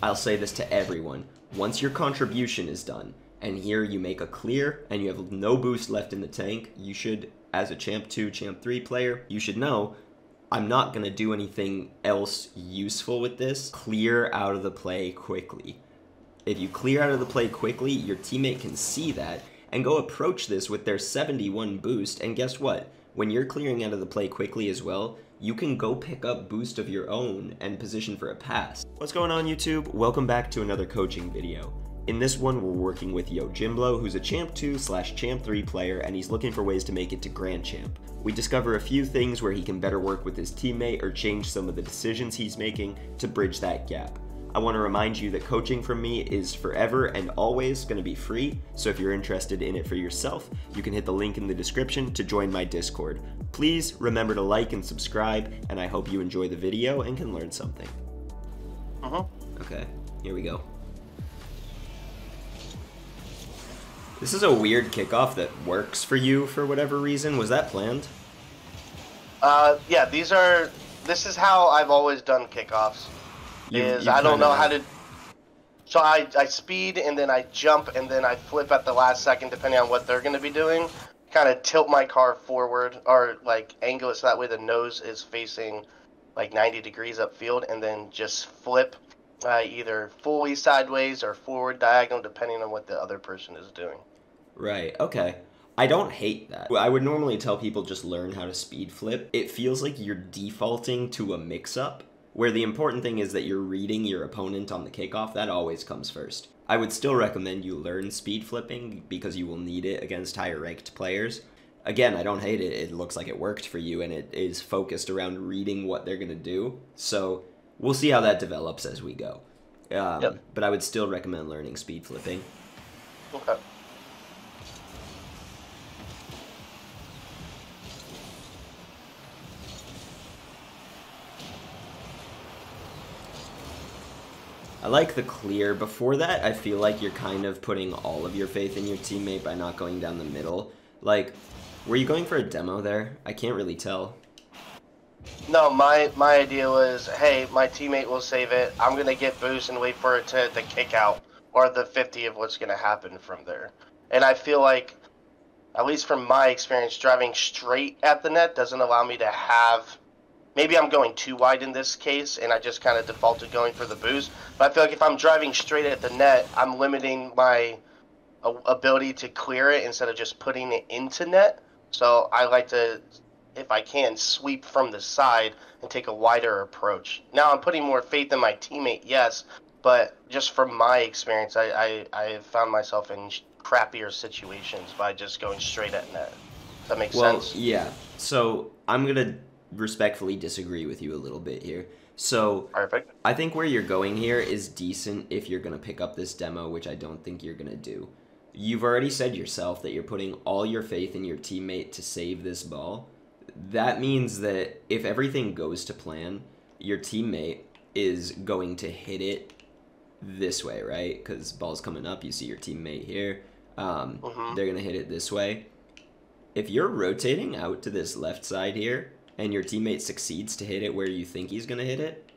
I'll say this to everyone. Once your contribution is done, and here you make a clear, and you have no boost left in the tank, you should, as a Champ 2, Champ 3 player, you should know, I'm not going to do anything else useful with this. Clear out of the play quickly. If you clear out of the play quickly, your teammate can see that, and go approach this with their 71 boost, and guess what? When you're clearing out of the play quickly as well, you can go pick up boost of your own and position for a pass. What's going on, YouTube? Welcome back to another coaching video. In this one, we're working with Yojimbo, who's a Champ 2/Champ 3 player, and he's looking for ways to make it to Grand Champ. We discover a few things where he can better work with his teammate or change some of the decisions he's making to bridge that gap. I want to remind you that coaching from me is forever and always going to be free, so if you're interested in it for yourself, you can hit the link in the description to join my Discord. Please remember to like and subscribe, and I hope you enjoy the video and can learn something. Okay, here we go. This is a weird kickoff that works for you for whatever reason. Was that planned? Yeah, this is how I've always done kickoffs. I don't know how to. So I speed and then I jump and then I flip at the last second depending on what they're going to be doing. Kind of tilt my car forward or like angle it so that way the nose is facing like 90 degrees upfield, and then just flip either fully sideways or forward diagonal depending on what the other person is doing. Right, okay. I don't hate that. I would normally tell people just learn how to speed flip. It feels like you're defaulting to a mix-up, where the important thing is that you're reading your opponent on the kickoff. That always comes first. I would still recommend you learn speed flipping because you will need it against higher ranked players. Again, I don't hate it. It looks like it worked for you, and it is focused around reading what they're going to do. So we'll see how that develops as we go. But I would still recommend learning speed flipping. Okay. I like the clear. Before that, I feel like you're kind of putting all of your faith in your teammate by not going down the middle. Like, were you going for a demo there? I can't really tell. No, my idea was, hey, my teammate will save it. I'm going to get boost and wait for it to kick out, or the 50 of what's going to happen from there. And I feel like, at least from my experience, driving straight at the net doesn't allow me to have... Maybe I'm going too wide in this case, and I just kind of defaulted going for the boost. But I feel like if I'm driving straight at the net, I'm limiting my ability to clear it instead of just putting it into net. So I like to, if I can, sweep from the side and take a wider approach. Now I'm putting more faith in my teammate, yes, but just from my experience, I have found myself in crappier situations by just going straight at net. Does that make sense? Well, yeah. So I'm going to respectfully disagree with you a little bit here. So Perfect. I think where you're going here is decent if you're going to pick up this demo, which I don't think you're going to do. You've already said yourself that you're putting all your faith in your teammate to save this ball. That means that if everything goes to plan, your teammate is going to hit it this way, right? Because ball's coming up, you see your teammate here. They're going to hit it this way. If you're rotating out to this left side here, and your teammate succeeds to hit it where you think he's going to hit it,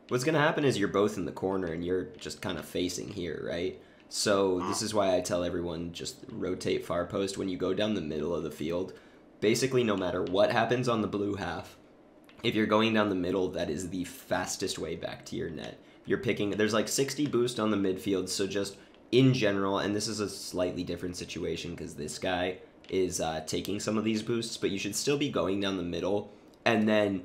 what's going to happen is you're both in the corner and you're just kind of facing here, right? So this is why I tell everyone just rotate far post when you go down the middle of the field. Basically, no matter what happens on the blue half, if you're going down the middle, that is the fastest way back to your net. You're picking, there's like 60 boost on the midfield, so just in general, and this is a slightly different situation because this guy is taking some of these boosts, but you should still be going down the middle. And then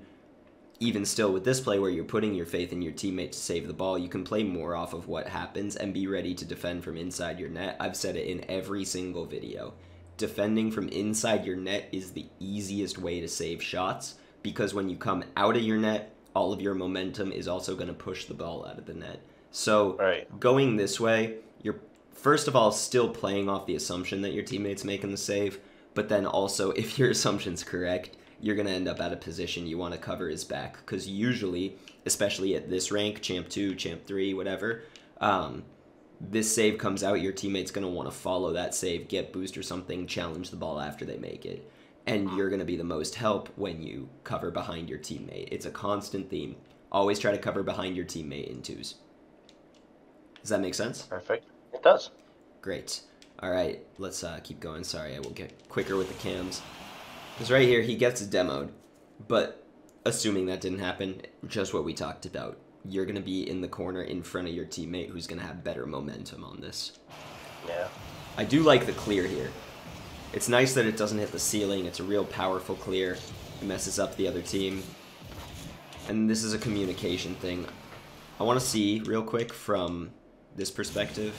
even still with this play where you're putting your faith in your teammate to save the ball, you can play more off of what happens and be ready to defend from inside your net. I've said it in every single video. Defending from inside your net is the easiest way to save shots, because when you come out of your net, all of your momentum is also going to push the ball out of the net. So going this way, you're first of all still playing off the assumption that your teammate's making the save, but then also if your assumption's correct, you're going to end up at a position you want to cover his back, because usually, especially at this rank, Champ 2, Champ 3, whatever, this save comes out, your teammate's going to want to follow that save, get boost or something, challenge the ball after they make it. And you're going to be the most help when you cover behind your teammate. It's a constant theme. Always try to cover behind your teammate in twos. Does that make sense? Perfect. It does. Great. All right, let's keep going. Sorry, I will get quicker with the cams. Because right here, he gets demoed. But assuming that didn't happen, just what we talked about. You're going to be in the corner in front of your teammate who's going to have better momentum on this. Yeah. I do like the clear here. It's nice that it doesn't hit the ceiling. It's a real powerful clear. It messes up the other team. And this is a communication thing. I want to see real quick from this perspective.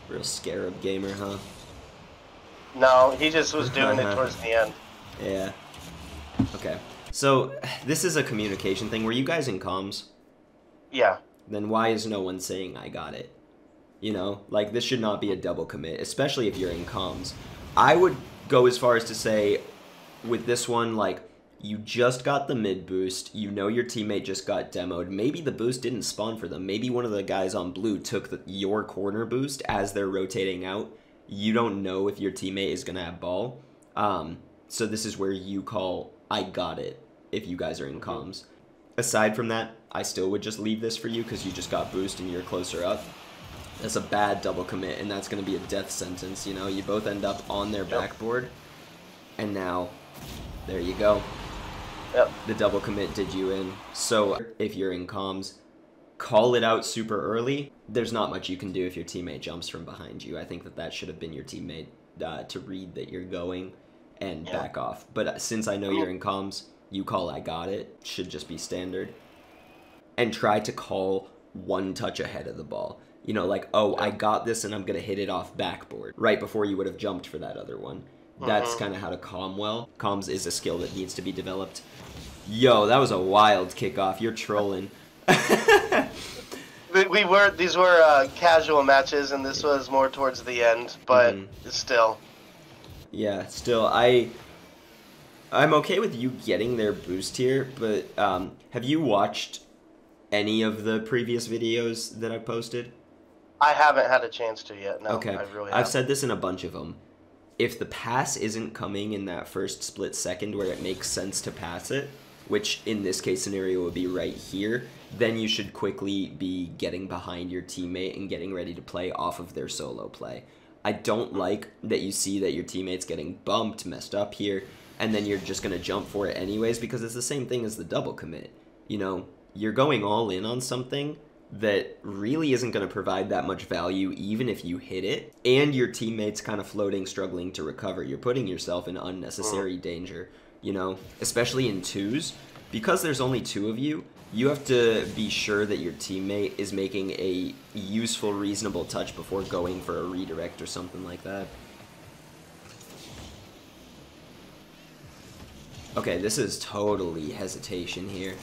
Real scarab gamer, huh? No, he just was doing it towards the end. Yeah. Okay. So, this is a communication thing. Were you guys in comms? Yeah. Then why is no one saying I got it? You know, like, this should not be a double commit, especially if you're in comms. I would go as far as to say, with this one, like, you just got the mid boost, you know your teammate just got demoed, maybe the boost didn't spawn for them, maybe one of the guys on blue took your corner boost as they're rotating out. You don't know if your teammate is going to have ball. So this is where you call, I got it, if you guys are in comms. Aside from that, I still would just leave this for you because you just got boost and you're closer up. That's a bad double commit, and that's going to be a death sentence, you know? You both end up on their backboard, and now, there you go. Yep. The double commit did you in. So if you're in comms, call it out super early. There's not much you can do if your teammate jumps from behind you. I think that should have been your teammate to read that you're going and back off. But since I know you're in comms, you call I got it. Should just be standard. And try to call one touch ahead of the ball. You know, like, oh, I got this and I'm going to hit it off backboard. Right before you would have jumped for that other one. That's kind of how to comm well. Comms is a skill that needs to be developed. Yo, that was a wild kickoff. You're trolling. These were casual matches, and this was more towards the end, but still. Yeah, still, I'm okay with you getting their boost here, but have you watched any of the previous videos that I've posted? I haven't had a chance to yet. No, okay. I really haven't. I've said this in a bunch of them. If the pass isn't coming in that first split second where it makes sense to pass it, which in this case scenario would be right here, then you should quickly be getting behind your teammate and getting ready to play off of their solo play. I don't like that you see that your teammate's getting bumped, messed up here, and then you're just going to jump for it anyways because it's the same thing as the double commit. You know, you're going all in on something that really isn't going to provide that much value even if you hit it, and your teammate's kind of floating, struggling to recover. You're putting yourself in unnecessary danger, you know, especially in twos. Because there's only two of you, you have to be sure that your teammate is making a useful, reasonable touch before going for a redirect or something like that. Okay, this is totally hesitation here.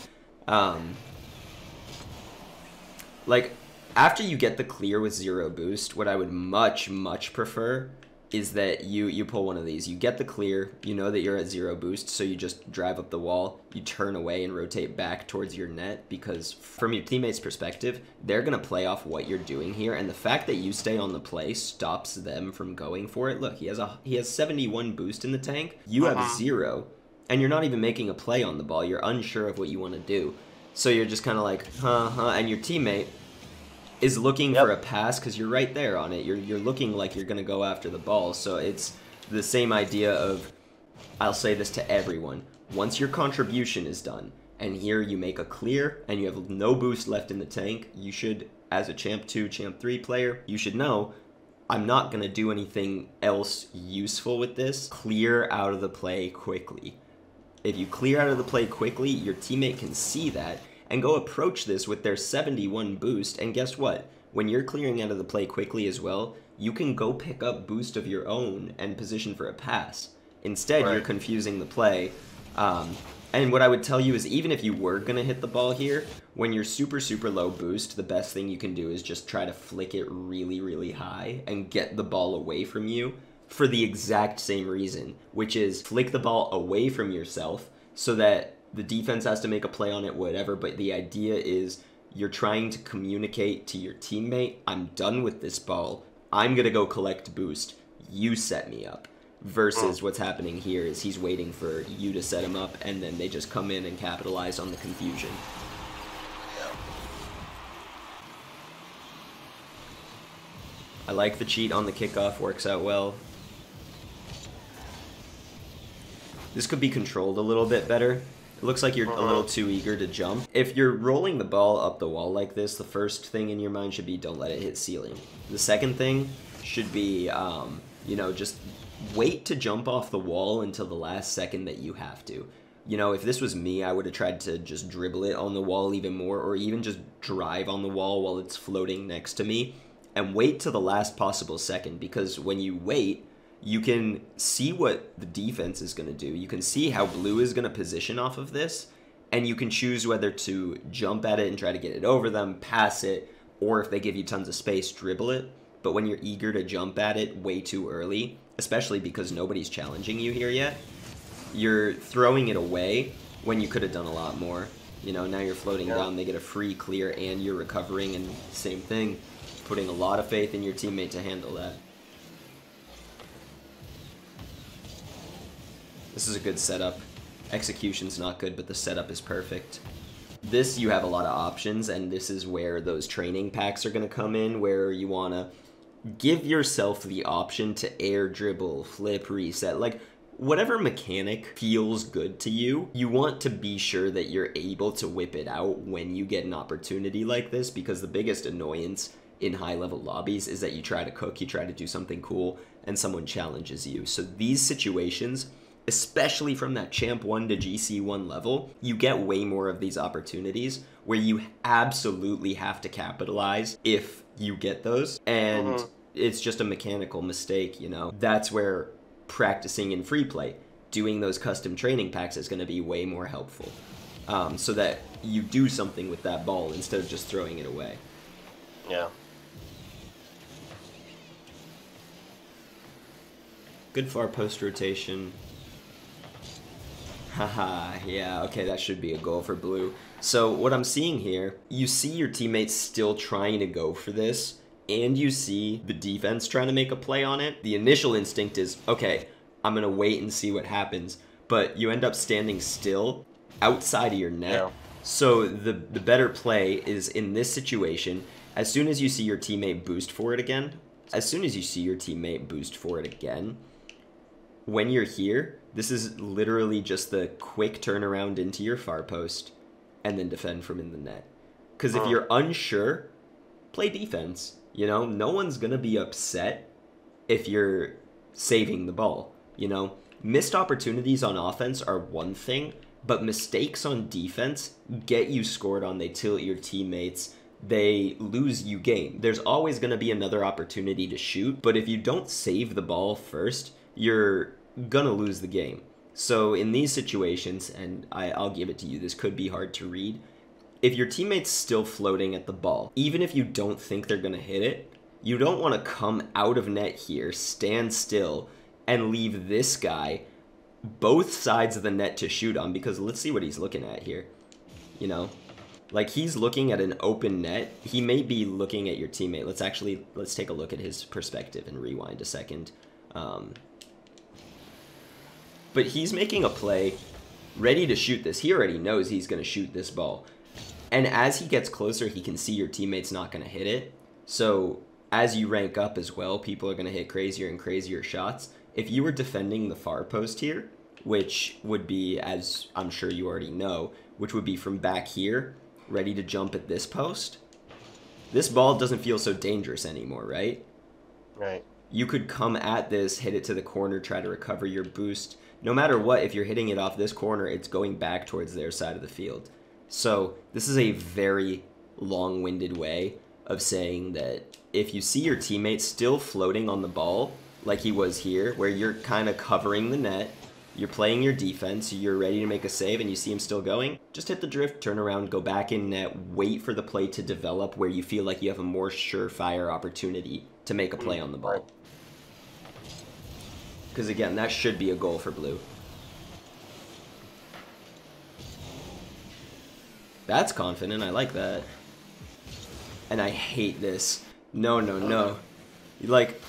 Like, after you get the clear with 0 boost, what I would much, much prefer is that you pull one of these. You get the clear, you know that you're at 0 boost, so you just drive up the wall, you turn away and rotate back towards your net, because from your teammate's perspective, they're going to play off what you're doing here, and the fact that you stay on the play stops them from going for it. Look, he has 71 boost in the tank, you have 0, and you're not even making a play on the ball. You're unsure of what you want to do. So you're just kind of like, and your teammate is looking for a pass because you're right there on it. You're looking like you're going to go after the ball. So it's the same idea of, I'll say this to everyone, once your contribution is done, and here you make a clear, and you have no boost left in the tank, you should, as a Champ 2, Champ 3 player, you should know, I'm not going to do anything else useful with this. Clear out of the play quickly. If you clear out of the play quickly, your teammate can see that and go approach this with their 71 boost, and guess what? When you're clearing out of the play quickly as well, you can go pick up boost of your own and position for a pass. Instead, you're confusing the play. And what I would tell you is, even if you were going to hit the ball here, when you're super, super low boost, the best thing you can do is just try to flick it really, really high and get the ball away from you for the exact same reason, which is flick the ball away from yourself so that the defense has to make a play on it, whatever, but the idea is you're trying to communicate to your teammate, I'm done with this ball, I'm going to go collect boost, you set me up. Versus what's happening here is he's waiting for you to set him up, and then they just come in and capitalize on the confusion. I like the cheat on the kickoff, works out well. This could be controlled a little bit better. It looks like you're a little too eager to jump. If you're rolling the ball up the wall like this, the first thing in your mind should be don't let it hit ceiling. The second thing should be, you know, just wait to jump off the wall until the last second that you have to. You know, if this was me, I would have tried to just dribble it on the wall even more, or even just drive on the wall while it's floating next to me, and wait to the last possible second, because when you wait, you can see what the defense is going to do. You can see how blue is going to position off of this, and you can choose whether to jump at it and try to get it over them, pass it, or if they give you tons of space, dribble it. But when you're eager to jump at it way too early, especially because nobody's challenging you here yet, you're throwing it away when you could have done a lot more. You know, now you're floating down, they get a free clear, and you're recovering, and same thing, putting a lot of faith in your teammate to handle that. This is a good setup. Execution's not good, but the setup is perfect. This, you have a lot of options, and this is where those training packs are going to come in, where you want to give yourself the option to air dribble, flip, reset, like whatever mechanic feels good to you. You want to be sure that you're able to whip it out when you get an opportunity like this, because the biggest annoyance in high-level lobbies is that you try to cook, you try to do something cool, and someone challenges you. So these situations, especially from that Champ 1 to GC 1 level, you get way more of these opportunities where you absolutely have to capitalize if you get those, and it's just a mechanical mistake, you know? That's where practicing in free play, doing those custom training packs is going to be way more helpful, so that you do something with that ball instead of just throwing it away. Yeah. Good far post rotation. Haha, yeah, okay, that should be a goal for blue. So what I'm seeing here, you see your teammates still trying to go for this, and you see the defense trying to make a play on it. The initial instinct is, okay, I'm going to wait and see what happens, but you end up standing still outside of your net. Yeah. So the better play is in this situation, as soon as you see your teammate boost for it again, when you're here, this is literally just the quick turnaround into your far post and then defend from in the net. Because if you're unsure, play defense. You know, no one's going to be upset if you're saving the ball. You know, missed opportunities on offense are one thing, but mistakes on defense get you scored on. They tilt your teammates. They lose you game. There's always going to be another opportunity to shoot, but if you don't save the ball first, you're gonna lose the game. So in these situations, and I'll give it to you, this could be hard to read. If your teammate's still floating at the ball, even if you don't think they're gonna hit it, you don't want to come out of net here, stand still, and leave this guy both sides of the net to shoot on, because let's see what he's looking at here. You know, like he's looking at an open net. He may be looking at your teammate. Let's take a look at his perspective and rewind a second. But he's making a play, ready to shoot this. He already knows he's going to shoot this ball. And as he gets closer, he can see your teammate's not going to hit it. So as you rank up as well, people are going to hit crazier and crazier shots. If you were defending the far post here, which would be, as I'm sure you already know, which would be from back here, ready to jump at this post, this ball doesn't feel so dangerous anymore, right? Right. You could come at this, hit it to the corner, try to recover your boost. No matter what, if you're hitting it off this corner, it's going back towards their side of the field. So this is a very long-winded way of saying that if you see your teammate still floating on the ball, like he was here, where you're kind of covering the net, you're playing your defense, you're ready to make a save, and you see him still going, just hit the drift, turn around, go back in net, wait for the play to develop where you feel like you have a more surefire opportunity to make a play on the ball. Because again, that should be a goal for blue. That's confident, I like that. And I hate this. No, no, no. Like,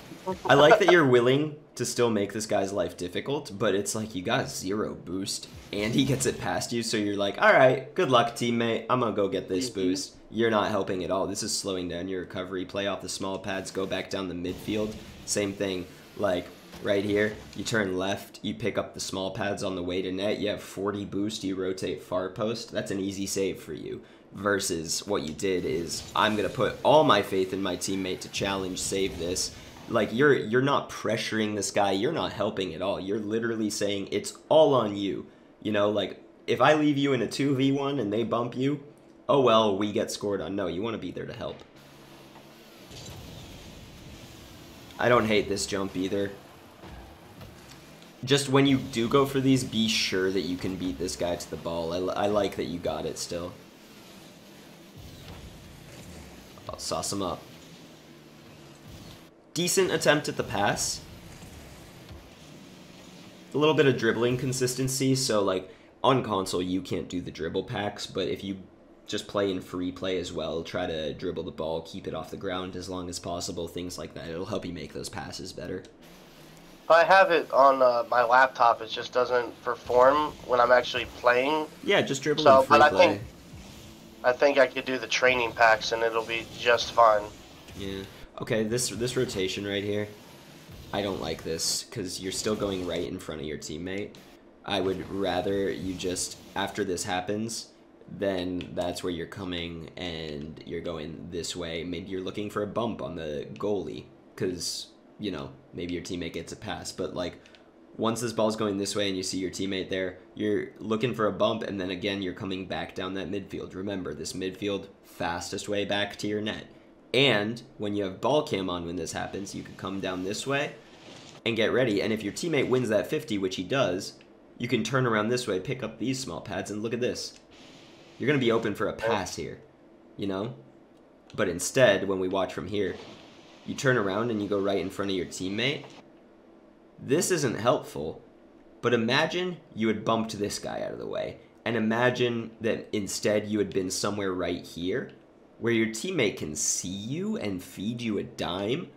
I like that you're willing to still make this guy's life difficult, but it's like you got 0 boost, and he gets it past you, so you're like, alright, good luck, teammate. I'm gonna go get this boost. You're not helping at all. This is slowing down your recovery. Play off the small pads, go back down the midfield. Same thing, like, right here, you turn left, you pick up the small pads on the way to net, you have 40 boost, you rotate far post. That's an easy save for you. Versus what you did is, I'm gonna put all my faith in my teammate to challenge, save this. Like, you're not pressuring this guy, you're not helping at all. You're literally saying it's all on you. You know, like, if I leave you in a 2v1 and they bump you, oh well, we get scored on. No, you want to be there to help. I don't hate this jump either. Just when you do go for these, be sure that you can beat this guy to the ball. I like that you got it still. I'll sauce him up. Decent attempt at the pass. A little bit of dribbling consistency, so like on console you can't do the dribble packs, but if you just play in free play as well, try to dribble the ball, keep it off the ground as long as possible, things like that. It'll help you make those passes better. I have it on my laptop, it just doesn't perform when I'm actually playing. Yeah, just dribble in free play. I think I could do the training packs and it'll be just fine. Yeah. Okay, this rotation right here, I don't like this because you're still going right in front of your teammate. I would rather you just, after this happens, then that's where you're coming and you're going this way. Maybe you're looking for a bump on the goalie because, you know, maybe your teammate gets a pass. But, like, once this ball's going this way and you see your teammate there, you're looking for a bump and then, again, you're coming back down that midfield. Remember, this midfield, fastest way back to your net. And when you have ball cam on when this happens, you can come down this way and get ready. And if your teammate wins that 50, which he does, you can turn around this way, pick up these small pads, and look at this. You're going to be open for a pass here, you know? But instead, when we watch from here, you turn around and you go right in front of your teammate. This isn't helpful, but imagine you had bumped this guy out of the way. And imagine that instead you had been somewhere right here, where your teammate can see you and feed you a dime.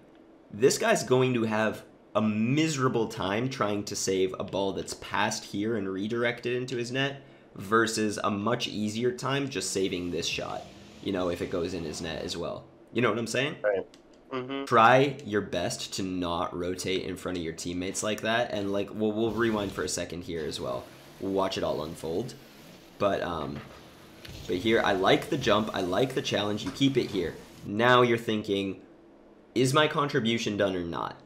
This guy's going to have a miserable time trying to save a ball that's passed here and redirected into his net versus a much easier time just saving this shot, you know, if it goes in his net as well. You know what I'm saying? Right. Mm-hmm. Try your best to not rotate in front of your teammates like that, and like we'll rewind for a second here as well. We'll watch it all unfold. But here, I like the jump, I like the challenge, you keep it here. Now you're thinking, is my contribution done or not?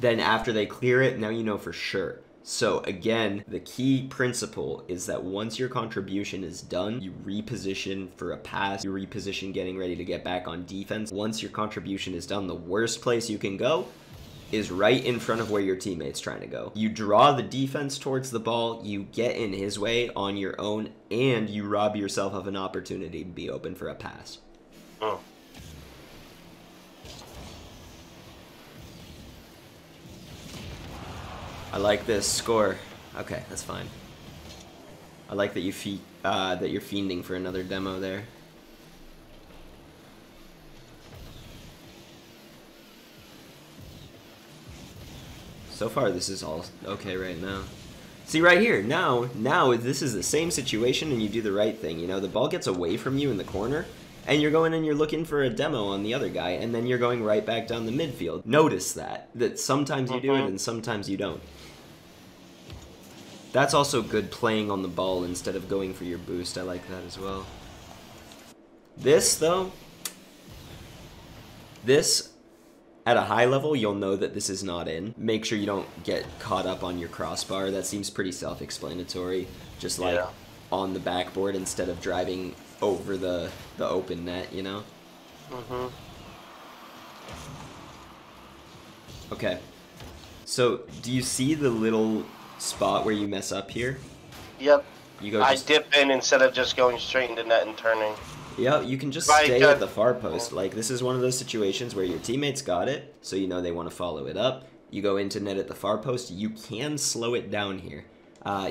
Then after they clear it, now you know for sure. So again, the key principle is that once your contribution is done, you reposition for a pass, you reposition getting ready to get back on defense. Once your contribution is done, the worst place you can go is right in front of where your teammate's trying to go. You draw the defense towards the ball, you get in his way on your own, and you rob yourself of an opportunity to be open for a pass. Oh. I like this score. Okay, that's fine. I like that you're fiending for another demo there. So far, this is all okay right now. See, right here, now this is the same situation and you do the right thing. You know, the ball gets away from you in the corner, and you're going and you're looking for a demo on the other guy, and then you're going right back down the midfield. Notice that sometimes you do it and sometimes you don't. That's also good playing on the ball instead of going for your boost. I like that as well. This, though, this, at a high level, you'll know that this is not in. Make sure you don't get caught up on your crossbar. That seems pretty self-explanatory. Just like on the backboard instead of driving over the open net, you know? Mm-hmm. Okay. So, do you see the little spot where you mess up here? Yep. You go. I dip in instead of just going straight into net and turning. Yeah, you can just stay at the far post. Like, this is one of those situations where your teammates got it, so you know they want to follow it up. You go into net at the far post. You can slow it down here.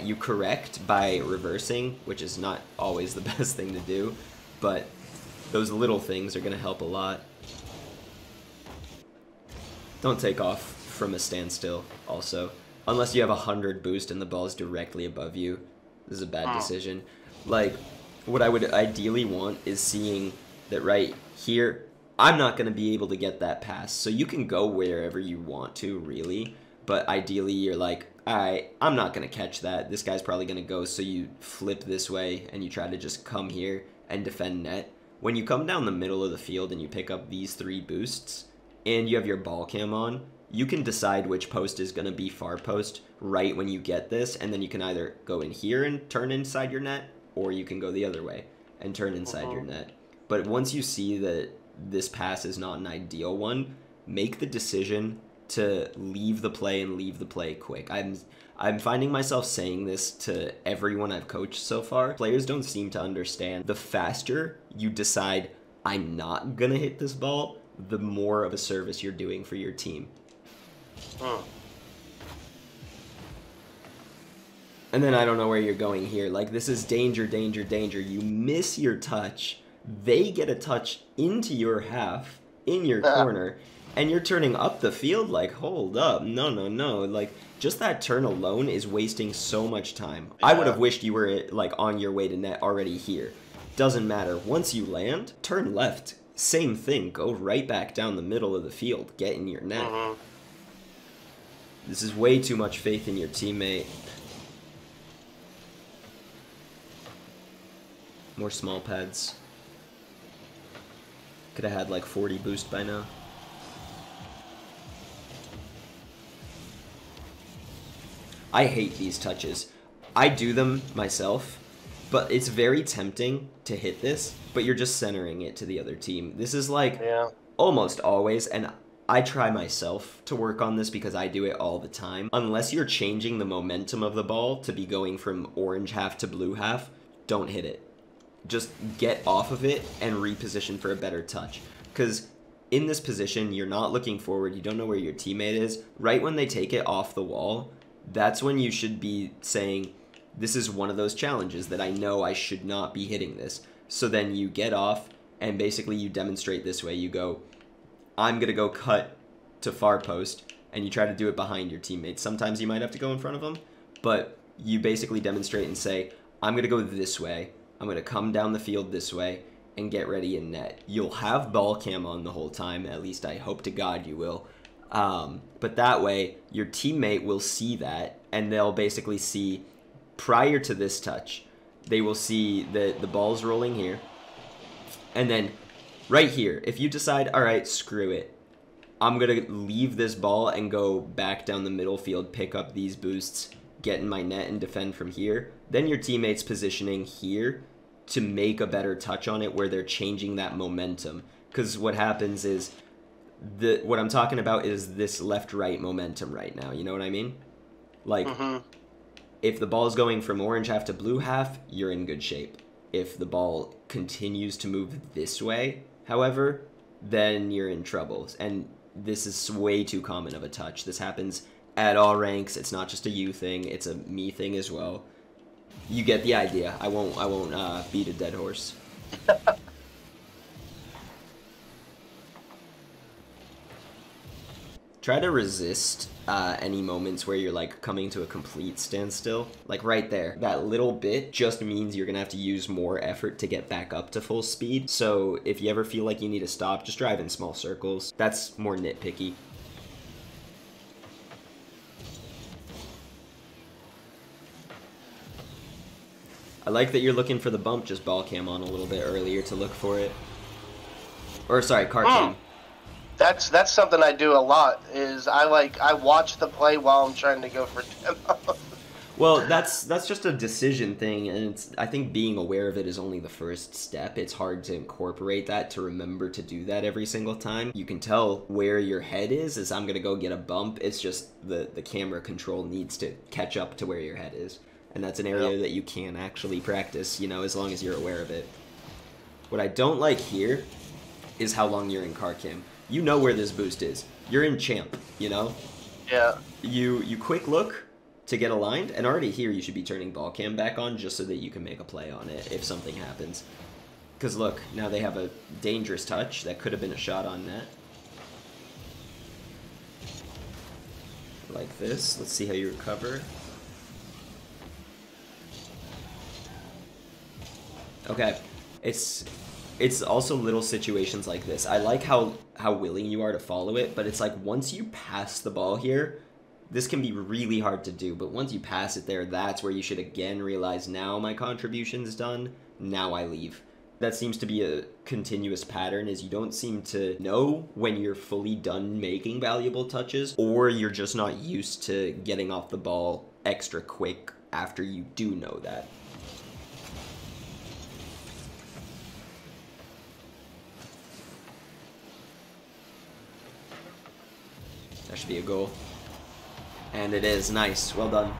You correct by reversing, which is not always the best thing to do, but those little things are going to help a lot. Don't take off from a standstill also. Unless you have 100 boost and the ball is directly above you. This is a bad decision. Like, what I would ideally want is seeing that right here, I'm not going to be able to get that pass. So you can go wherever you want to, really. But ideally, you're like, alright, I'm not going to catch that. This guy's probably going to go. So you flip this way and you try to just come here and defend net. When you come down the middle of the field and you pick up these 3 boosts and you have your ball cam on, you can decide which post is going to be far post right when you get this, and then you can either go in here and turn inside your net, or you can go the other way and turn inside your net. But once you see that this pass is not an ideal one, make the decision to leave the play and leave the play quick. I'm finding myself saying this to everyone I've coached so far. Players don't seem to understand. The faster you decide, I'm not going to hit this ball, the more of a service you're doing for your team. And then I don't know where you're going here. Like, this is danger, danger, danger. You miss your touch. They get a touch into your half, in your corner, and you're turning up the field like, hold up, no, no, no. Like, just that turn alone is wasting so much time. I would have wished you were, like, on your way to net already here. Doesn't matter. Once you land, turn left. Same thing. Go right back down the middle of the field. Get in your net. This is way too much faith in your teammate. More small pads. Could have had like 40 boost by now. I hate these touches. I do them myself, but it's very tempting to hit this, but you're just centering it to the other team. This is like almost always, and I try myself to work on this because I do it all the time. Unless you're changing the momentum of the ball to be going from orange half to blue half, don't hit it. Just get off of it and reposition for a better touch. Because in this position, you're not looking forward, you don't know where your teammate is. Right when they take it off the wall, that's when you should be saying, this is one of those challenges that I know I should not be hitting this. So then you get off and basically you demonstrate this way. You go, I'm going to go cut to far post, and you try to do it behind your teammates. Sometimes you might have to go in front of them, but you basically demonstrate and say, I'm going to go this way. I'm going to come down the field this way and get ready in net. You'll have ball cam on the whole time. At least I hope to God you will. But that way, your teammate will see that, and they'll basically see, prior to this touch, they will see that the ball's rolling here. And then right here, if you decide, all right, screw it, I'm going to leave this ball and go back down the middle field, pick up these boosts, get in my net and defend from here, then your teammate's positioning here to make a better touch on it where they're changing that momentum. Because what happens is, what I'm talking about is this left-right momentum right now. You know what I mean? Like, if the ball is going from orange half to blue half, you're in good shape. If the ball continues to move this way, however, then you're in trouble. And this is way too common of a touch. This happens at all ranks. It's not just a you thing. It's a me thing as well. You get the idea. I won't beat a dead horse. Try to resist any moments where you're like coming to a complete standstill. Like right there, that little bit just means you're gonna have to use more effort to get back up to full speed. So if you ever feel like you need to stop, just drive in small circles. That's more nitpicky. I like that you're looking for the bump, just ball cam on a little bit earlier to look for it. Or sorry, car cam. That's something I do a lot. Is I watch the play while I'm trying to go for demo. Well, that's just a decision thing, and I think being aware of it is only the first step. It's hard to incorporate that, to remember to do that every single time. You can tell where your head is I'm gonna go get a bump. It's just the camera control needs to catch up to where your head is. And that's an area that you can actually practice, you know, as long as you're aware of it. What I don't like here is how long you're in car cam. You know where this boost is. You're in champ, you know? Yeah. You quick look to get aligned, and already here you should be turning ball cam back on just so that you can make a play on it if something happens. Because look, now they have a dangerous touch that could have been a shot on net. like this. Let's see how you recover. Okay, it's also little situations like this. I like how willing you are to follow it, but it's like once you pass the ball here, this can be really hard to do, but once you pass it there, that's where you should again realize, now my contribution's done, now I leave. That seems to be a continuous pattern, is you don't seem to know when you're fully done making valuable touches, or you're just not used to getting off the ball extra quick after you do know that. That should be a goal. And it is. Nice. Well done.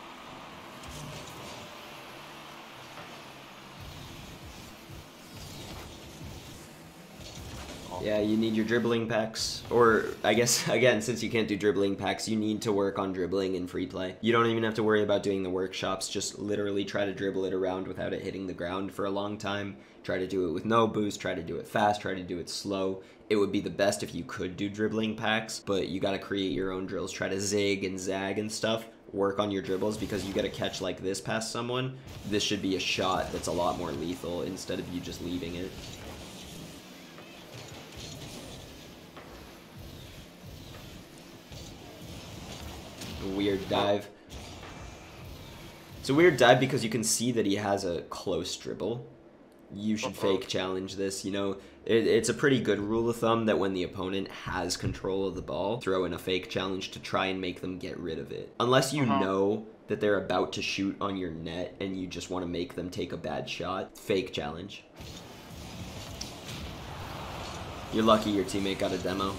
Yeah, you need your dribbling packs. Or, I guess, again, since you can't do dribbling packs, you need to work on dribbling in free play. You don't even have to worry about doing the workshops. Just literally try to dribble it around without it hitting the ground for a long time. Try to do it with no boost. Try to do it fast. Try to do it slow. It would be the best if you could do dribbling packs, but you gotta create your own drills. Try to zig and zag and stuff. Work on your dribbles, because you get a catch like this past someone. This should be a shot that's a lot more lethal instead of you just leaving it. Weird dive. It's a weird dive because you can see that he has a close dribble. You should fake challenge this, you know. It's a pretty good rule of thumb that when the opponent has control of the ball, throw in a fake challenge to try and make them get rid of it. Unless you know that they're about to shoot on your net and you just want to make them take a bad shot, fake challenge. You're lucky your teammate got a demo.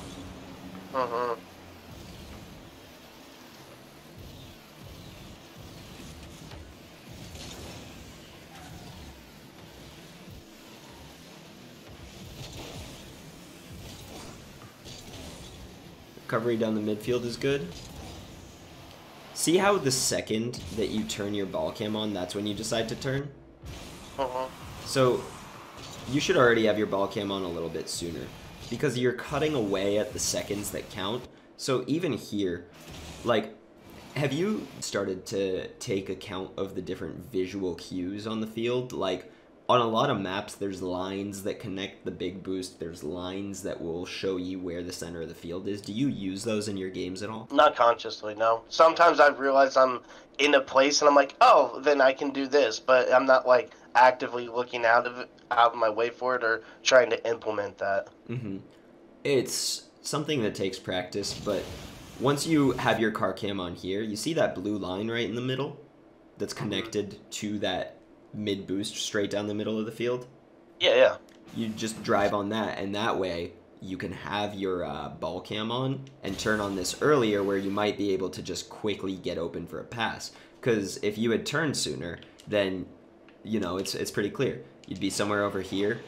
Recovery down the midfield is good. See how the second that you turn your ball cam on, that's when you decide to turn? So you should already have your ball cam on a little bit sooner, because you're cutting away at the seconds that count. So even here, like, have you started to take account of the different visual cues on the field? Like, on a lot of maps, there's lines that connect the big boost. There's lines that will show you where the center of the field is. Do you use those in your games at all? Not consciously, no. Sometimes I've realized I'm in a place and I'm like, oh, then I can do this. But I'm not, like, actively looking out of my way for it or trying to implement that. It's something that takes practice, but once you have your car cam on here, you see that blue line right in the middle that's connected to that mid boost straight down the middle of the field? Yeah. You just drive on that, and that way you can have your ball cam on and turn on this earlier, where you might be able to just quickly get open for a pass. Because if you had turned sooner, then, you know, it's pretty clear. You'd be somewhere over here,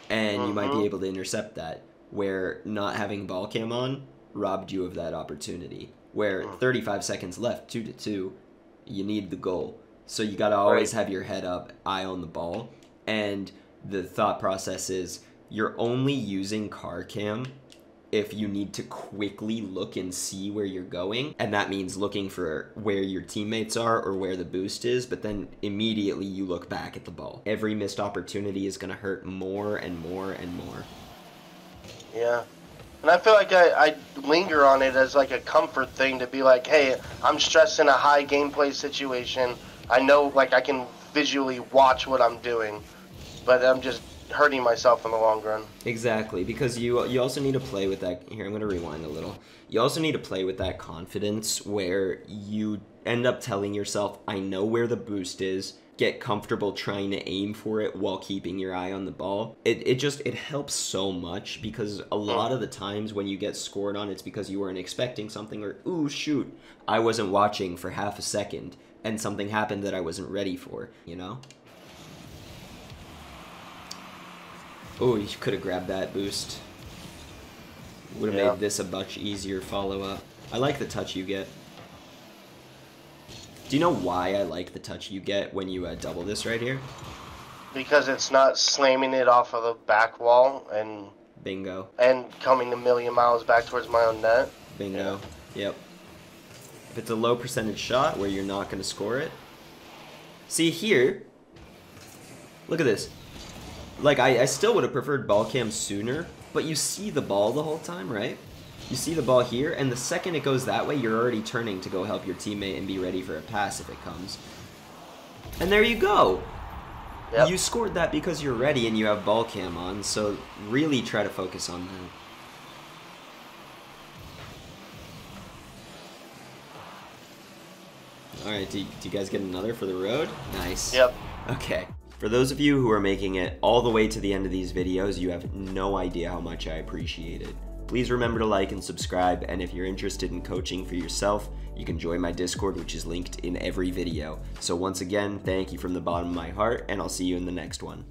and you might be able to intercept that, where not having ball cam on robbed you of that opportunity. Where 35 seconds left, 2-2, you need the goal. So you got to always have your head up, eye on the ball. And the thought process is you're only using car cam if you need to quickly look and see where you're going. And that means looking for where your teammates are or where the boost is, but then immediately you look back at the ball. Every missed opportunity is going to hurt more and more and more. Yeah. And I feel like I linger on it as like a comfort thing to be like, hey, I'm stressed in a high gameplay situation. I know, like, I can visually watch what I'm doing, but I'm just hurting myself in the long run. Exactly, because you also need to play with that. Here, I'm going to rewind a little. You also need to play with that confidence where you end up telling yourself, I know where the boost is. Get comfortable trying to aim for it while keeping your eye on the ball. It helps so much, because a lot of the times when you get scored on, it's because you weren't expecting something, or, ooh, shoot, I wasn't watching for half a second, and something happened that I wasn't ready for, you know? Oh, you could have grabbed that boost. Would have made this a much easier follow-up. I like the touch you get. Do you know why I like the touch you get when you double this right here? Because it's not slamming it off of the back wall and... Bingo. And coming a million miles back towards my own net. Bingo. Yep. If it's a low percentage shot where you're not going to score it. See here, look at this. Like, I still would have preferred ball cam sooner, but you see the ball the whole time, right? You see the ball here, and the second it goes that way, you're already turning to go help your teammate and be ready for a pass if it comes. And there you go. Yep. You scored that because you're ready and you have ball cam on, so really try to focus on that. Alright, do you guys get another for the road? Nice. Yep. Okay. For those of you who are making it all the way to the end of these videos, you have no idea how much I appreciate it. Please remember to like and subscribe, and if you're interested in coaching for yourself, you can join my Discord, which is linked in every video. So once again, thank you from the bottom of my heart, and I'll see you in the next one.